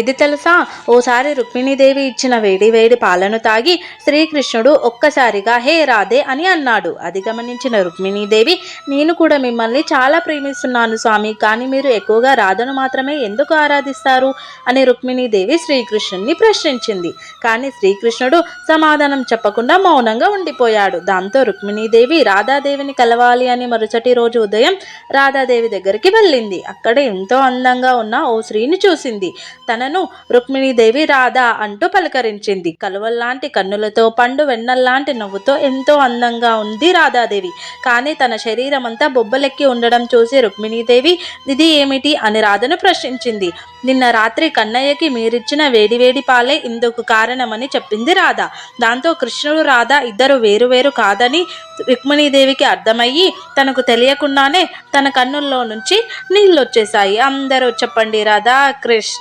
ఇది తెలుసా? ఓసారి రుక్మిణీదేవి ఇచ్చిన వేడి వేడి పాలను తాగి శ్రీకృష్ణుడు ఒక్కసారిగా హే రాధే అని అన్నాడు. అది గమనించిన రుక్మిణీదేవి, నేను కూడా మిమ్మల్ని చాలా ప్రేమిస్తున్నాను స్వామి, కానీ మీరు ఎక్కువగా రాధను మాత్రమే ఎందుకు ఆరాధిస్తారు అని రుక్మిణీదేవి శ్రీకృష్ణుడిని ప్రశ్నించింది. కానీ శ్రీకృష్ణుడు సమాధానం చెప్పకుండా మౌనంగా ఉండిపోయాడు. దాంతో రుక్మిణీదేవి రాధాదేవిని కలవాలి అని మరుసటి రోజు ఉదయం రాధాదేవి దగ్గరికి వెళ్ళింది. అక్కడ ఎంతో అందంగా ఉన్న ఓ స్త్రీని చూసింది. తనను రుక్మిణీదేవి రాధా అంటూ పలకరించింది. కలువల్లాంటి కన్నులతో, పండు వెన్నల్లాంటి నవ్వుతో ఎంతో అందంగా ఉంది రాధాదేవి. కానీ తన శరీరం అంతా బొబ్బలెక్కి ఉండడం చూసి రుక్మిణీదేవి ఇది ఏమిటి అని రాధను ప్రశ్నించింది. నిన్న రాత్రి కన్నయ్యకి మీరిచ్చిన వేడివేడి పాలే ఇందుకు కారణమని చెప్పింది రాధ. దాంతో కృష్ణుడు రాధ ఇద్దరు వేరు కాదని రుక్మిణీదేవికి అర్థమయ్యి తనకు తెలియకుండానే తన కన్నుల్లో నుంచి నీళ్ళొచ్చేశాయి. అందరూ చెప్పండి రాధా కృష్ణ.